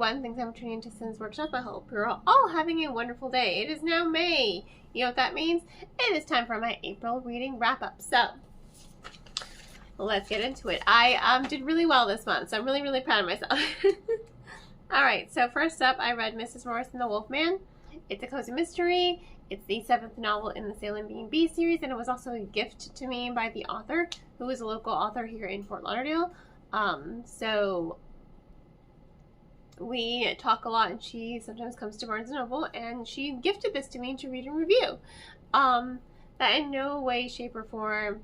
everyone. Thanks for tuning into Sin's Workshop. I hope you're all having a wonderful day. It is now May. You know what that means? It is time for my April reading wrap-up. So, let's get into it. I did really well this month, so I'm really, really proud of myself. Alright, so first up, I read Mrs. Morris and the Wolfman. It's a cozy mystery. It's the 7th novel in the Salem B&B series, and it was also a gift to me by the author, who is a local author here in Fort Lauderdale. So we talk a lot, and she sometimes comes to Barnes & Noble, and she gifted this to me to read and review. That in no way, shape, or form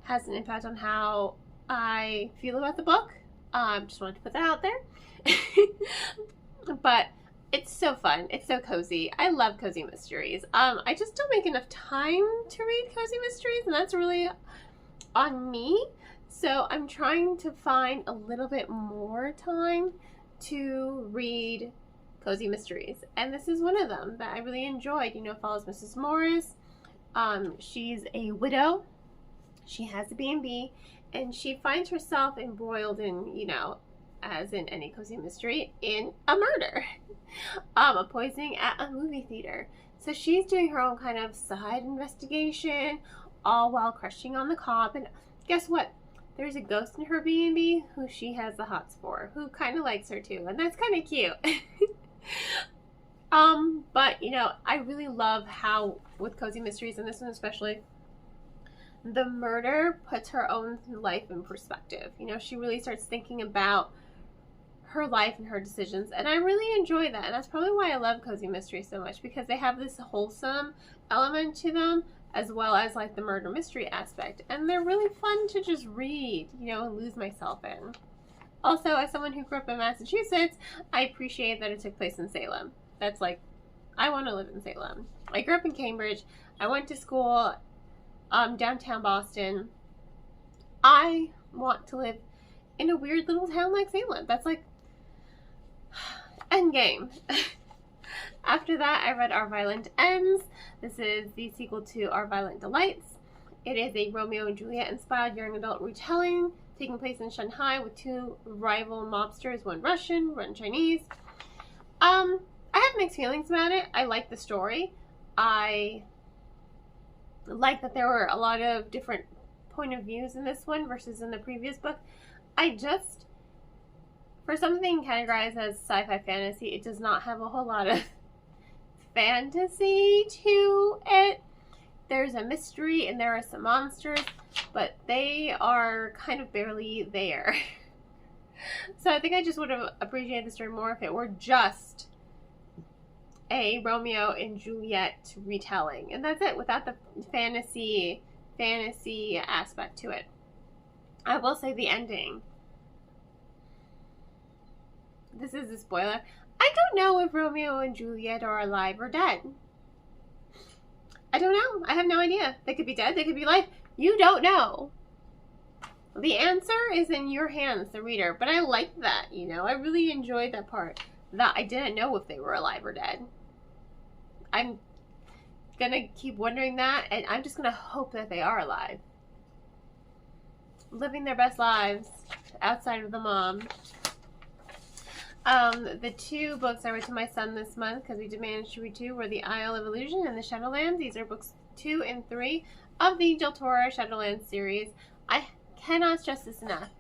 has an impact on how I feel about the book. Just wanted to put that out there. But it's so fun. It's so cozy. I love cozy mysteries. I just don't make enough time to read cozy mysteries, and that's really on me. So I'm trying to find a little bit more time to read cozy mysteries, and this is one of them that I really enjoyed. You know, follows Mrs. Morris. She's a widow. She has a B&B, and she finds herself embroiled in, you know, as in any cozy mystery, in a murder, a poisoning at a movie theater. So she's doing her own kind of side investigation, all while crushing on the cop. And guess what? There's a ghost in her B&B who she has the hots for, who kind of likes her too, and that's kind of cute. But you know, I really love how with cozy mysteries, and this one especially, the murder puts her own life in perspective. You know, she really starts thinking about her life and her decisions, and I really enjoy that. And that's probably why I love cozy mysteries so much, because they have this wholesome element to them, as well as like the murder mystery aspect, and they're really fun to just read, you know, and lose myself in. Also, as someone who grew up in Massachusetts, I appreciate that it took place in Salem. That's like, I want to live in Salem. I grew up in Cambridge. I went to school downtown Boston. I want to live in a weird little town like Salem. That's like endgame. After that, I read Our Violent Ends. This is the sequel to Our Violent Delights. It is a Romeo and Juliet inspired young adult retelling taking place in Shanghai with two rival mobsters, one Russian, one Chinese. I have mixed feelings about it. I like the story. I like that there were a lot of different point of views in this one versus in the previous book. I just, for something categorized as sci-fi fantasy, it does not have a whole lot of fantasy to it. There's a mystery and there are some monsters, but they are kind of barely there. So I think I just would have appreciated the story more if it were just a Romeo and Juliet retelling, and that's it, without the fantasy aspect to it. I will say the ending. This is a spoiler. I don't know if Romeo and Juliet are alive or dead. I don't know. I have no idea. They could be dead. They could be alive. You don't know. The answer is in your hands, the reader. But I like that, you know. I really enjoyed that part. That I didn't know if they were alive or dead. I'm gonna keep wondering that, and I'm just gonna hope that they are alive. Living their best lives outside of the mom. The two books I read to my son this month, because we did manage to read two, were The Isle of Illusion and The Shadowlands. These are books 2 and 3 of the Del Toro Shadowlands series. I cannot stress this enough.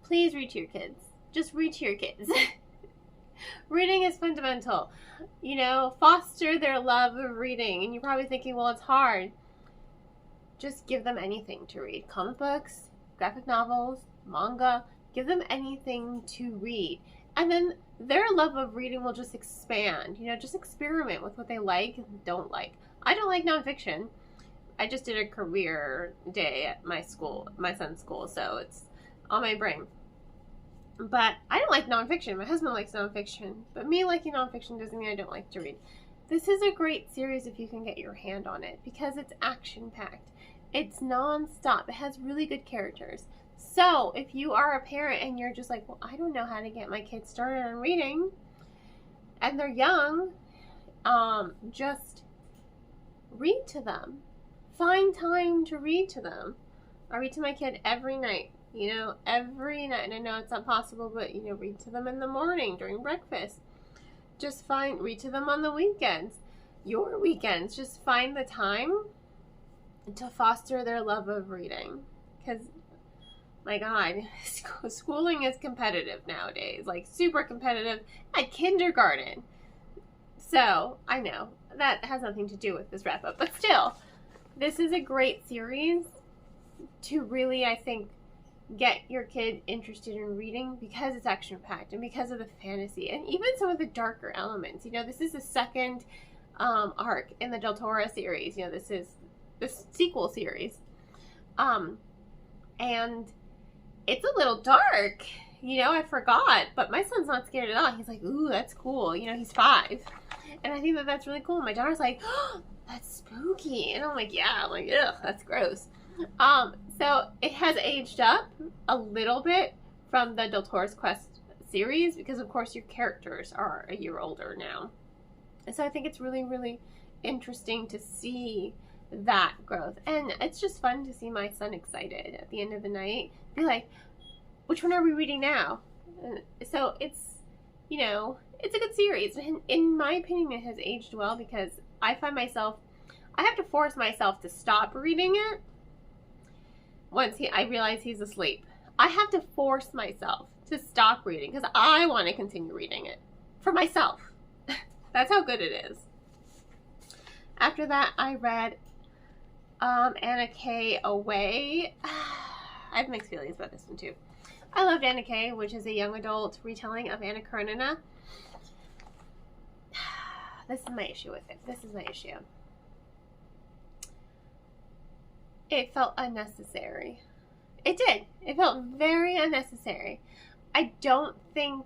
Please read to your kids. Just read to your kids. Reading is fundamental. You know, foster their love of reading. And you're probably thinking, well, it's hard. Just give them anything to read. Comic books, graphic novels, manga. Give them anything to read. And then their love of reading will just expand. You know, just experiment with what they like and don't like. I don't like nonfiction. I just did a career day at my school, my son's school, so it's on my brain. But I don't like nonfiction. My husband likes nonfiction. But me liking nonfiction doesn't mean I don't like to read. This is a great series if you can get your hand on it, because it's action-packed. It's non-stop. It has really good characters. So, if you are a parent and you're just like, well, I don't know how to get my kids started on reading, and they're young, just read to them. Find time to read to them. I read to my kid every night you know, every night. And I know it's not possible, but, you know, read to them in the morning during breakfast. Just read to them on the weekends, your weekends. Just find the time to foster their love of reading. Because, my God, schooling is competitive nowadays, like super competitive at kindergarten. So, I know, that has nothing to do with this wrap-up, but still, this is a great series to really, I think, get your kid interested in reading because it's action-packed and because of the fantasy and even some of the darker elements. You know, this is the second arc in the Del Toro series. You know, this is the sequel series. And it's a little dark. You know, I forgot, but my son's not scared at all. He's like, ooh, that's cool. You know, he's 5. And I think that that's really cool. My daughter's like, oh, that's spooky. And I'm like, yeah. I'm like, ugh, that's gross. So it has aged up a little bit from the Del Toro's Quest series because, of course, your characters are a year older now. And so I think it's really, really interesting to see that growth. And it's just fun to see my son excited at the end of the night. Be like, which one are we reading now? And so it's, you know, it's a good series. And in my opinion, it has aged well because I find myself, I have to force myself to stop reading it once I realize he's asleep. I have to force myself to stop reading because I want to continue reading it for myself. That's how good it is. After that, I read Anna K. Away. I have mixed feelings about this one too. I loved Anna K., which is a young adult retelling of Anna Karenina. This is my issue with it. This is my issue. It felt unnecessary. It did. It felt very unnecessary. I don't think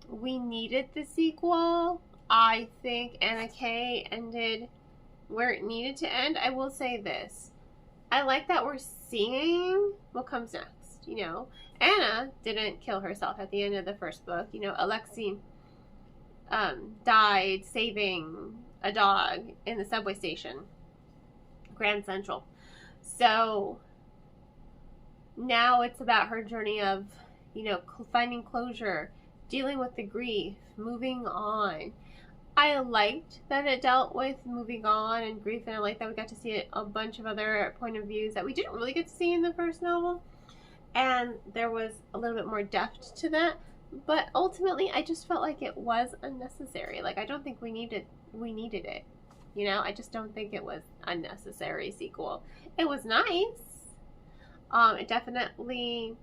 we needed the sequel. I think Anna K. ended where it needed to end. I will say this. I like that we're seeing what comes next, you know. Anna didn't kill herself at the end of the first book. You know, Alexei died saving a dog in the subway station, Grand Central. So now it's about her journey of, you know, finding closure, dealing with the grief, moving on. I liked that it dealt with moving on and grief, and I liked that we got to see a bunch of other point of views that we didn't really get to see in the first novel. And there was a little bit more depth to that. But ultimately, I just felt like it was unnecessary. Like, I don't think we needed it. You know, I just don't think it was a necessary sequel. It was nice. It definitely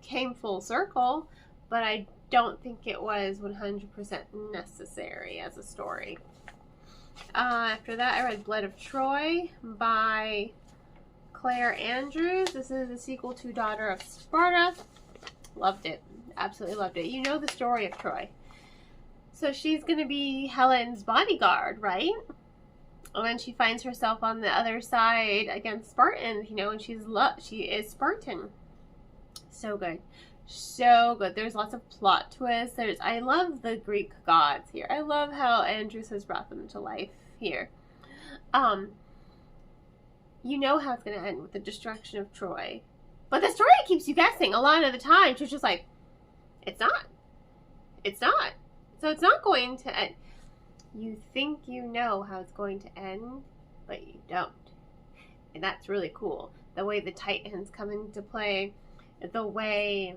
came full circle, but I don't think it was 100% necessary as a story. After that, I read Blood of Troy by Claire Andrews. This is a sequel to Daughter of Sparta. Loved it. Absolutely loved it. You know the story of Troy. So she's going to be Helen's bodyguard, right? And then she finds herself on the other side against Spartans, you know, and she is Spartan. So good. So good. There's lots of plot twists. I love the Greek gods here. I love how Andrews has brought them to life here. You know how it's going to end with the destruction of Troy. But the story keeps you guessing a lot of the time. She's just like, it's not. It's not. So it's not going to end. You think you know how it's going to end, but you don't. And that's really cool. The way the Titans come into play, the way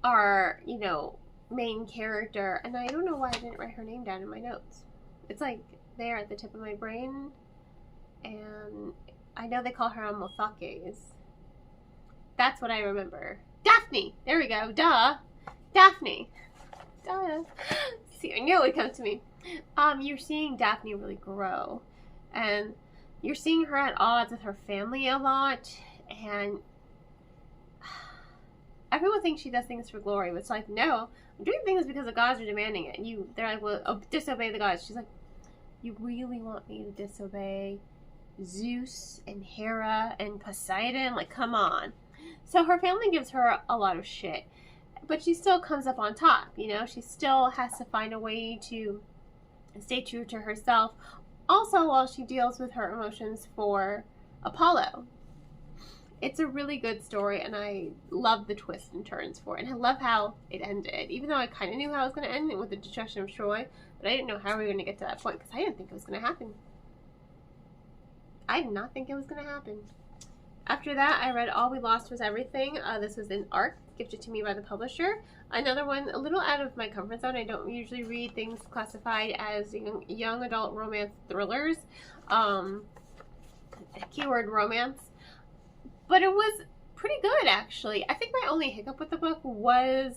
our, you know, main character, and I don't know why I didn't write her name down in my notes. It's like there at the tip of my brain, and I know they call her Amothakes. That's what I remember. Daphne! There we go. Duh. Daphne. Duh. See, I knew it would come to me. You're seeing Daphne really grow, and you're seeing her at odds with her family a lot, and everyone thinks she does things for glory, but it's like, no, I'm doing things because the gods are demanding it. And they're like, well, disobey the gods. She's like, you really want me to disobey Zeus and Hera and Poseidon? Like, come on. So her family gives her a lot of shit, but she still comes up on top, you know? She still has to find a way to stay true to herself, also while she deals with her emotions for Apollo. It's a really good story, and I love the twists and turns for it. And I love how it ended, even though I kind of knew how it was going to end with the destruction of Troy, but I didn't know how we were going to get to that point, because I didn't think it was going to happen. I did not think it was going to happen. After that, I read All We Lost Was Everything. This was an ARC, gifted to me by the publisher. Another one, a little out of my comfort zone. I don't usually read things classified as young adult romance thrillers. Keyword romance. But it was pretty good, actually. I think my only hiccup with the book was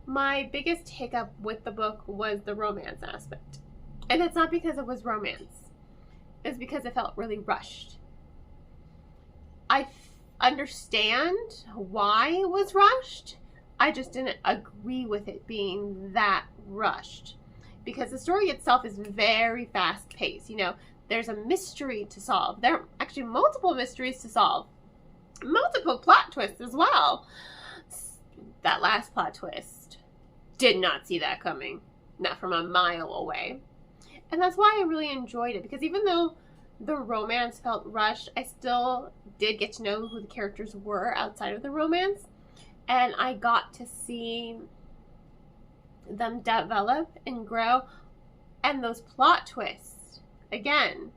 my biggest hiccup with the book was the romance aspect. And it's not because it was romance. It's because it felt really rushed. I understand why it was rushed. I just didn't agree with it being that rushed. Because the story itself is very fast-paced. You know, there's a mystery to solve. There are actually multiple mysteries to solve. Multiple plot twists as well. That last plot twist, did not see that coming. Not from a mile away. And that's why I really enjoyed it. Because even though the romance felt rushed, I still did get to know who the characters were outside of the romance. And I got to see them develop and grow. And those plot twists, again,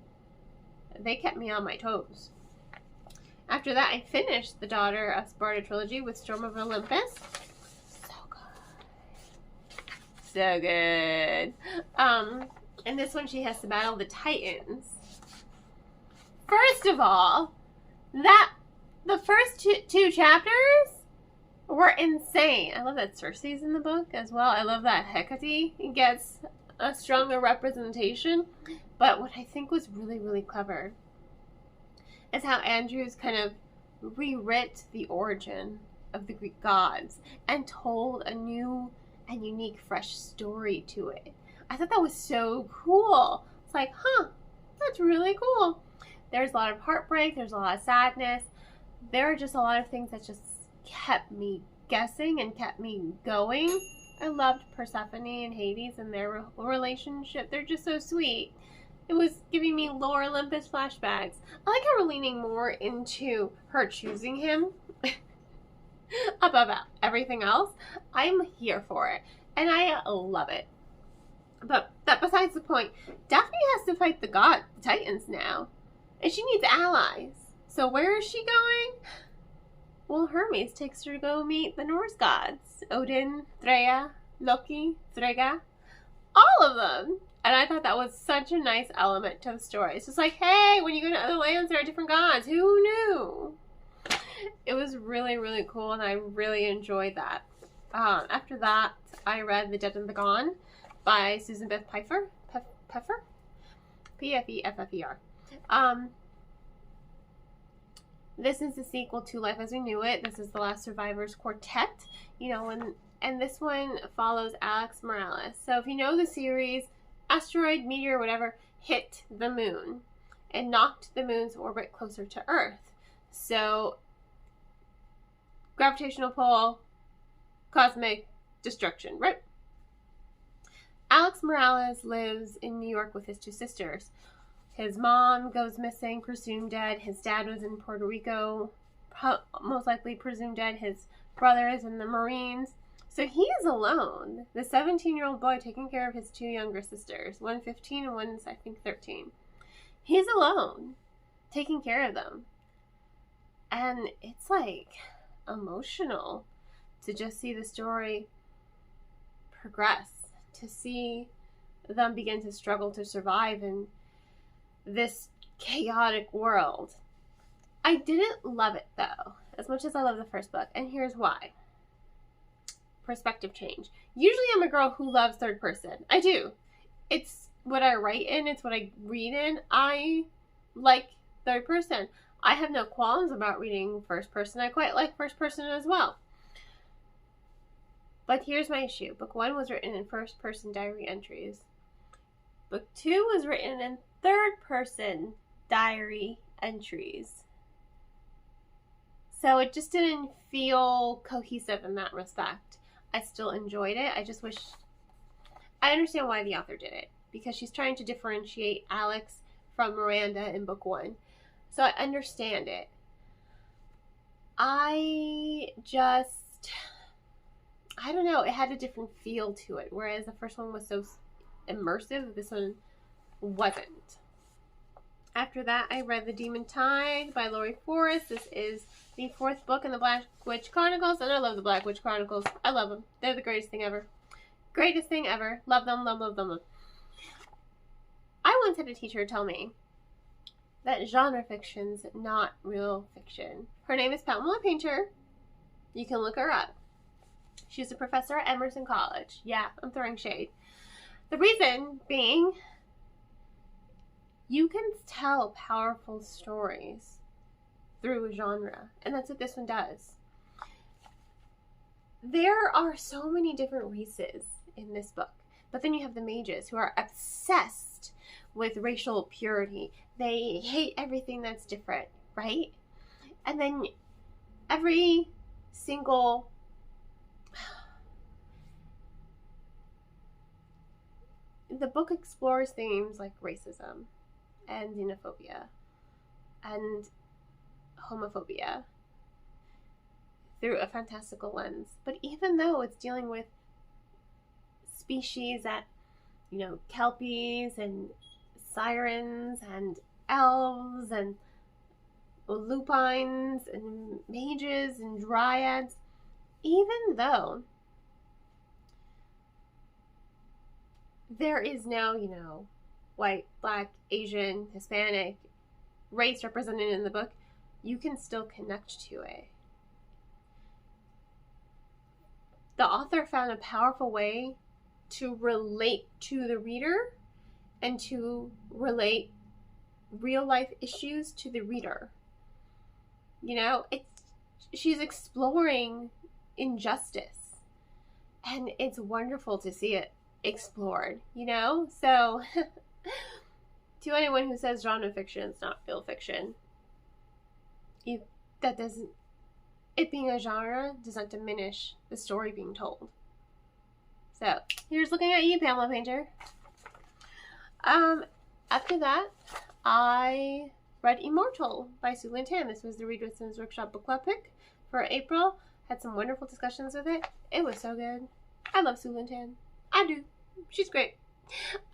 they kept me on my toes. After that, I finished the Daughter of Sparta trilogy with Storm of Olympus. So good. So good. In this one, she has to battle the Titans. First of all, the first two chapters were insane. I love that Circe's in the book as well. I love that Hecate gets a stronger representation. But what I think was really, really clever is how Andrews kind of rewrit the origin of the Greek gods and told a new and unique, fresh story to it. I thought that was so cool. It's like, that's really cool. There's a lot of heartbreak. There's a lot of sadness. There are just a lot of things that just kept me guessing and kept me going. I loved Persephone and Hades and their relationship. They're just so sweet. It was giving me Lower Olympus flashbacks. I like how we're leaning more into her choosing him above everything else. I'm here for it. And I love it. But that besides the point, Daphne has to fight the Titans now. And she needs allies. So where is she going? Well, Hermes takes her to go meet the Norse gods. Odin, Freya, Loki, Frigga. All of them. And I thought that was such a nice element to the story. It's just like, hey, when you go to other lands, there are different gods. Who knew? It was really, really cool, and I really enjoyed that. After that, I read The Dead and the Gone by Susan Beth Pfeffer. P-F-E-F-F-E-R. This is the sequel to Life as We Knew It. This is the Last Survivors Quartet. You know, and this one follows Alex Morales. So if you know the series, asteroid, meteor, whatever, hit the moon and knocked the moon's orbit closer to Earth. So, gravitational pull, cosmic destruction, right? Alex Morales lives in New York with his two sisters. His mom goes missing, presumed dead. His dad was in Puerto Rico, most likely presumed dead. His brother is in the Marines. So he is alone, the 17-year-old boy taking care of his two younger sisters, one 15 and one's, I think, 13. He's alone, taking care of them. And it's like emotional to just see the story progress, to see them begin to struggle to survive in this chaotic world. I didn't love it, though, as much as I love the first book, and here's why. Perspective change. Usually I'm a girl who loves third person. I do. It's what I write in. It's what I read in. I like third person. I have no qualms about reading first person. I quite like first person as well. But here's my issue. Book 1 was written in first person diary entries. Book 2 was written in third person diary entries. So it just didn't feel cohesive in that respect. I still enjoyed it. I just wish I understand why the author did it, because she's trying to differentiate Alex from Miranda in book 1. So I understand it. I don't know, it had a different feel to it, whereas the first one was so immersive, this one wasn't. After that, I read The Demon Tide by Laurie Forrest. This is the 4th book in the Black Witch Chronicles, and I love the Black Witch Chronicles. I love them. They're the greatest thing ever. Greatest thing ever. Love them, love, love them. I once had a teacher tell me that genre fiction's not real fiction. Her name is Pamela Painter. You can look her up. She's a professor at Emerson College. Yeah, I'm throwing shade. The reason being, you can tell powerful stories through a genre, and that's what this one does. There are so many different races in this book, but then you have the mages who are obsessed with racial purity. They hate everything that's different, right? And then every single the book explores themes like racism and xenophobia and homophobia through a fantastical lens. But even though it's dealing with species that, you know, kelpies and sirens and elves and lupines and mages and dryads, even though there is no, you know, white, black, Asian, Hispanic race represented in the book, you can still connect to it. The author found a powerful way to relate to the reader and to relate real life issues to the reader. You know, she's exploring injustice, and it's wonderful to see it explored, you know? So to anyone who says genre fiction is not real fiction, it being a genre does not diminish the story being told. So here's looking at you, Pamela Painter. After that, I read Immortal by Sue Lynn Tan. This was the Read with Sims Workshop book club pick for April. Had some wonderful discussions with it. It was so good. I love Sue Lynn Tan. I do. She's great.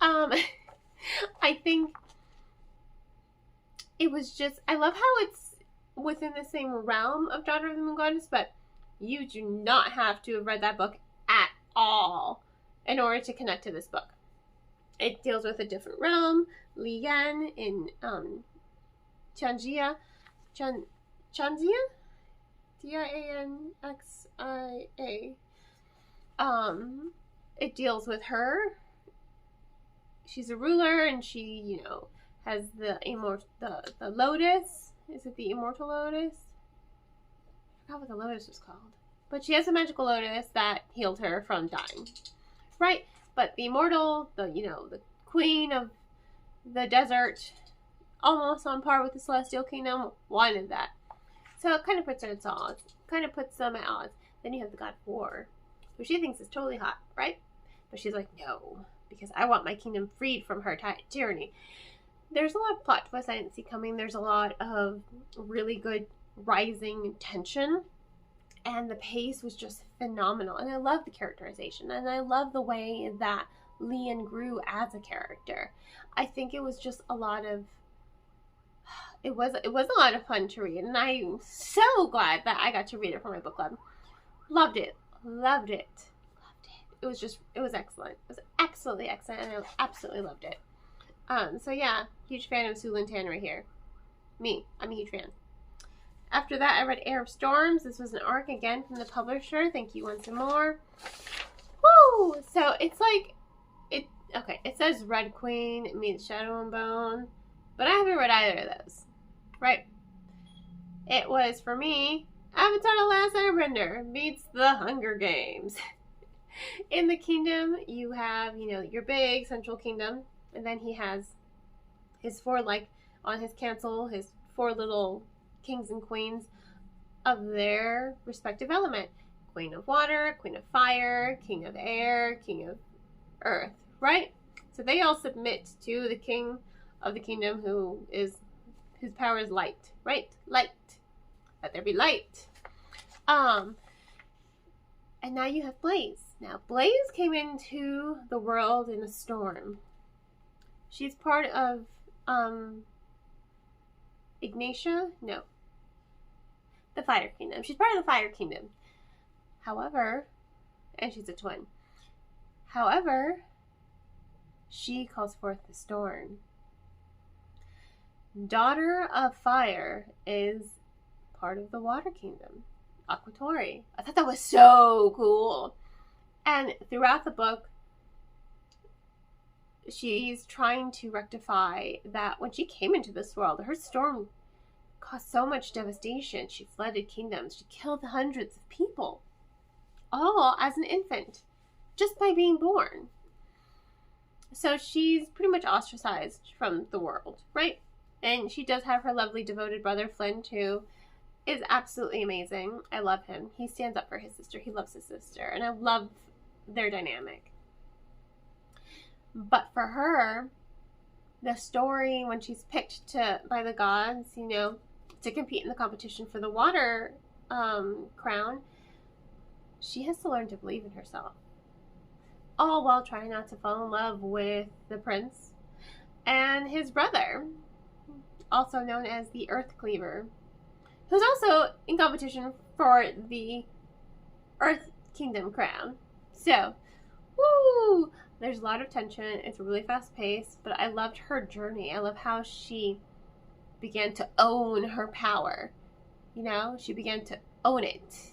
I think it was just, I love how it's within the same realm of Daughter of the Moon Goddess, but you do not have to have read that book at all in order to connect to this book. It deals with a different realm. Li Yan in Chanxia. Dianxia? It deals with her. She's a ruler, and she, you know, has the lotus. Is it the Immortal Lotus? I forgot what the lotus was called. But she has a magical lotus that healed her from dying. Right? But the Immortal, the queen of the desert, almost on par with the Celestial Kingdom, wanted that. So it kind of puts her at odds. Kind of puts them at odds. Then you have the God of War, who she thinks is totally hot, right? But she's like, no, because I want my kingdom freed from her tyranny. There's a lot of plot twists I didn't see coming. There's a lot of really good rising tension. And the pace was just phenomenal. And I love the characterization. And I love the way that Lian grew as a character. I think it was just a lot of... It was a lot of fun to read. And I'm so glad that I got to read it for my book club. Loved it. Loved it. Loved it. It was excellent. It was absolutely excellent. And I absolutely loved it. So yeah, huge fan of Sue Lynn Tan right here. Me. I'm a huge fan. After that, I read Heir of Storms. This was an arc again from the publisher. Thank you once more. Woo! So it's like, it says Red Queen meets Shadow and Bone, but I haven't read either of those. Right? It was, for me, Avatar The Last Airbender meets The Hunger Games. In the kingdom, you have, your big central kingdom, and then he has his four, on his council, his four little kings and queens of their respective element. Queen of Water, Queen of Fire, King of Air, King of Earth, right? So they all submit to the king of the kingdom whose power is light, right? Light. Let there be light. And now you have Blaze. Now, Blaze came into the world in a storm. She's part of, Ignatia? No. The Fire Kingdom. She's part of the Fire Kingdom. However, and she's a twin. However, she calls forth the storm. Daughter of Fire is part of the Water Kingdom. Aquatori. I thought that was so cool. And throughout the book, she's trying to rectify that when she came into this world, her storm caused so much devastation. She flooded kingdoms. She killed hundreds of people. All as an infant. Just by being born. So she's pretty much ostracized from the world, right? And she does have her lovely devoted brother, Flint, who is absolutely amazing. I love him. He stands up for his sister. He loves his sister. And I love their dynamic. But for her, the story when she's picked by the gods, to compete in the competition for the water crown, she has to learn to believe in herself. All while trying not to fall in love with the prince and his brother, also known as the Earth Cleaver, who's also in competition for the Earth Kingdom crown. So, woo! There's a lot of tension. It's really fast paced, but I loved her journey. I love how she began to own her power. She began to own it.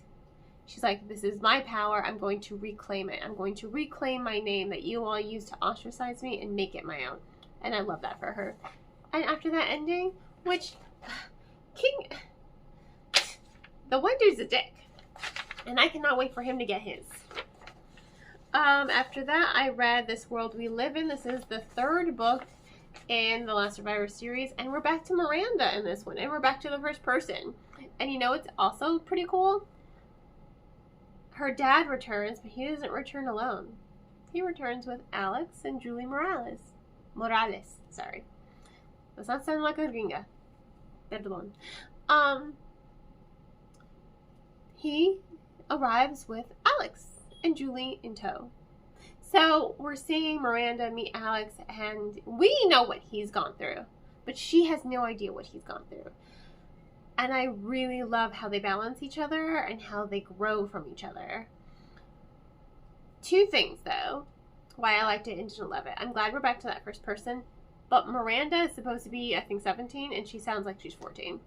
She's like, this is my power. I'm going to reclaim it. I'm going to reclaim my name that you all used to ostracize me and make it my own. And I love that for her. And after that ending, which the one dude's a dick. And I cannot wait for him to get his. After that, I read This World We Live In. This is the third book in the Last Survivor series. And we're back to Miranda in this one. And we're back to the first person. And it's also pretty cool. Her dad returns, but he doesn't return alone. He returns with Alex and Julie Morales. Sorry. Does not sound like a gringa. Perdón. He arrives with Alex and Julie in tow. So we're seeing Miranda meet Alex, and we know what he's gone through, but she has no idea what he's gone through. And I really love how they balance each other and how they grow from each other. Two things, though, why I liked it and didn't love it. I'm glad we're back to that first person, but Miranda is supposed to be, I think, 17, and she sounds like she's 14.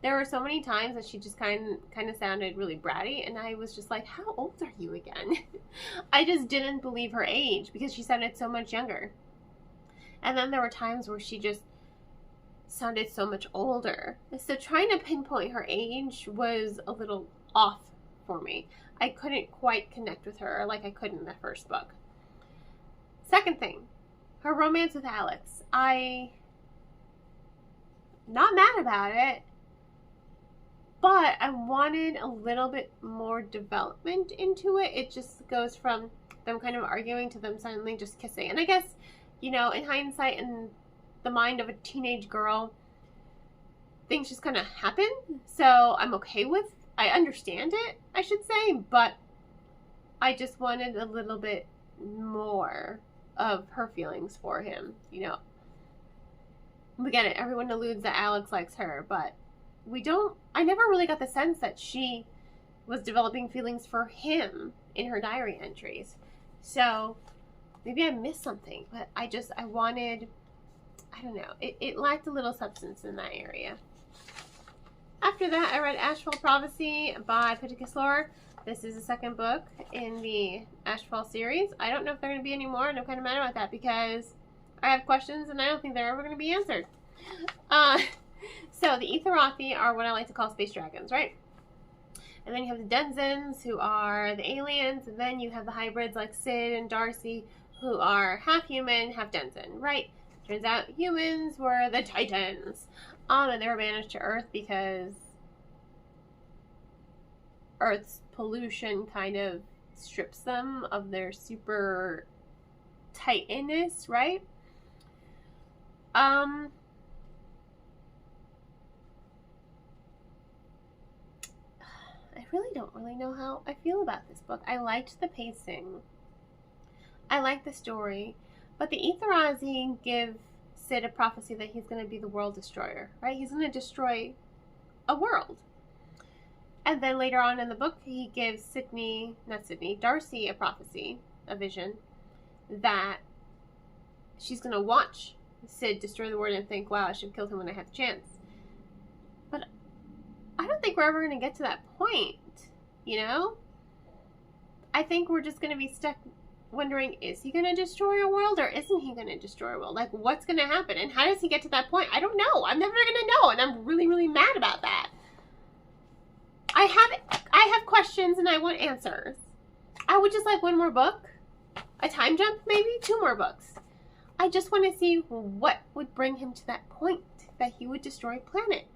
There were so many times that she just kind of sounded really bratty, and I was just like, how old are you again? I just didn't believe her age because she sounded so much younger. And then there were times where she just sounded so much older. So trying to pinpoint her age was a little off for me. I couldn't quite connect with her like I could in the first book. Second thing, her romance with Alex. I'm not mad about it, but I wanted a little bit more development into it. It just goes from them kind of arguing to them suddenly just kissing. And I guess, in hindsight, in the mind of a teenage girl, things just kind of happen. So I'm okay with, I understand it, I should say, but I just wanted a little bit more of her feelings for him. We get it. Everyone alludes that Alex likes her, but I never really got the sense that she was developing feelings for him in her diary entries. So maybe I missed something, but I wanted, I don't know, it lacked a little substance in that area. After that, I read Ashfall Prophecy by Pittacus Lore. This is the second book in the Ashfall series. I don't know if there are going to be any more, and I'm kind of mad about that because I have questions and I don't think they're ever going to be answered. So the Etherothi are what I like to call space dragons, right? And then you have the Denzins, who are the aliens, and then you have the hybrids like Sid and Darcy, who are half human, half Denzin, right? Turns out humans were the Titans. And they were banished to Earth because Earth's pollution kind of strips them of their super tightness, right? I really don't know how I feel about this book. I liked the pacing. I like the story. But the Eitharazi give Sid a prophecy that he's going to be the world destroyer, right? He's going to destroy a world. And then later on in the book, he gives Darcy a prophecy, a vision, that she's going to watch Sid destroy the world and think, wow, I should have killed him when I had the chance. But I don't think we're ever going to get to that point, you know? I think we're just going to be stuck wondering, is he going to destroy a world or isn't he going to destroy a world? Like, what's going to happen? And how does he get to that point? I don't know. I'm never going to know, and I'm really, really mad about that. I have questions and I want answers. I would just like one more book. A time jump, maybe 2 more books. I just want to see what would bring him to that point that he would destroy a planet.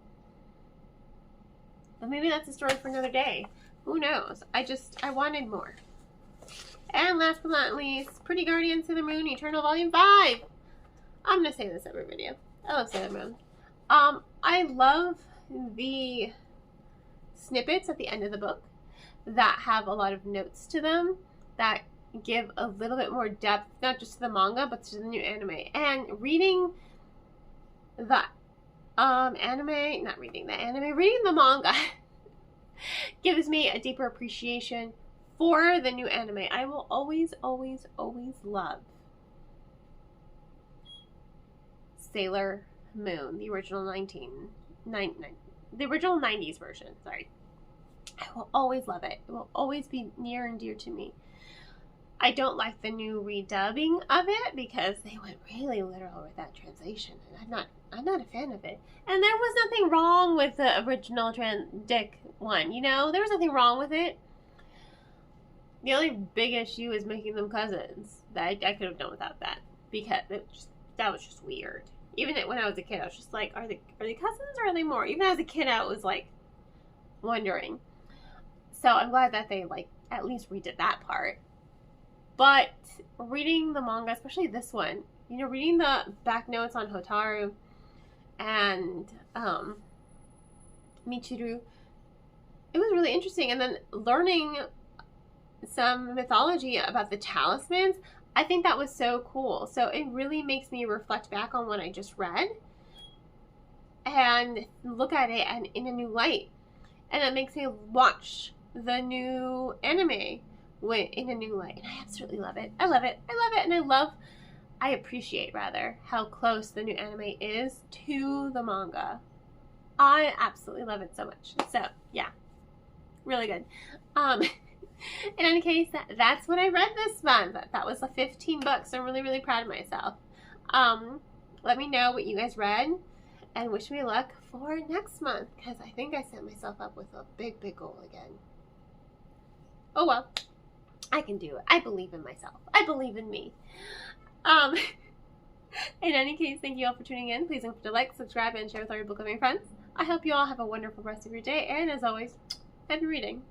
But maybe that's a story for another day. Who knows? I wanted more. And last but not least, Pretty Guardians to the Moon, Eternal Volume 5. I'm going to say this every video. I love Sailor Moon. I love the snippets at the end of the book that have a lot of notes to them that give a little bit more depth, not just to the manga, but to the new anime. And reading the reading the manga gives me a deeper appreciation for the new anime. I will always, always, always love Sailor Moon, the original 90s version, sorry. I will always love it. It will always be near and dear to me. I don't like the new redubbing of it because they went really literal with that translation, and I'm not a fan of it. And there was nothing wrong with the original Dick one, you know? There was nothing wrong with it. The only big issue is making them cousins. I could have done without that because that was just weird. Even when I was a kid, I was just like, are they cousins or are they more? Even as a kid, I was like wondering. So I'm glad that they like at least redid that part. But reading the manga, especially this one, you know, reading the back notes on Hotaru and Michiru, it was really interesting. And then learning some mythology about the talismans, I think that was so cool. So it really makes me reflect back on what I just read and look at it and in a new light. And it makes me watch the new anime in a new light. And I absolutely love it. I love it. I love it. And I appreciate rather how close the new anime is to the manga. I absolutely love it so much. So yeah, really good. In any case, that's what I read this month. That was the 15 books. I'm really, really proud of myself. Let me know what you guys read and wish me luck for next month because I think I set myself up with a big, big goal again. Oh well, I can do it. I believe in myself. I believe in me. In any case, thank you all for tuning in. Please don't forget to like, subscribe, and share with all your book loving friends. I hope you all have a wonderful rest of your day, and as always, happy reading.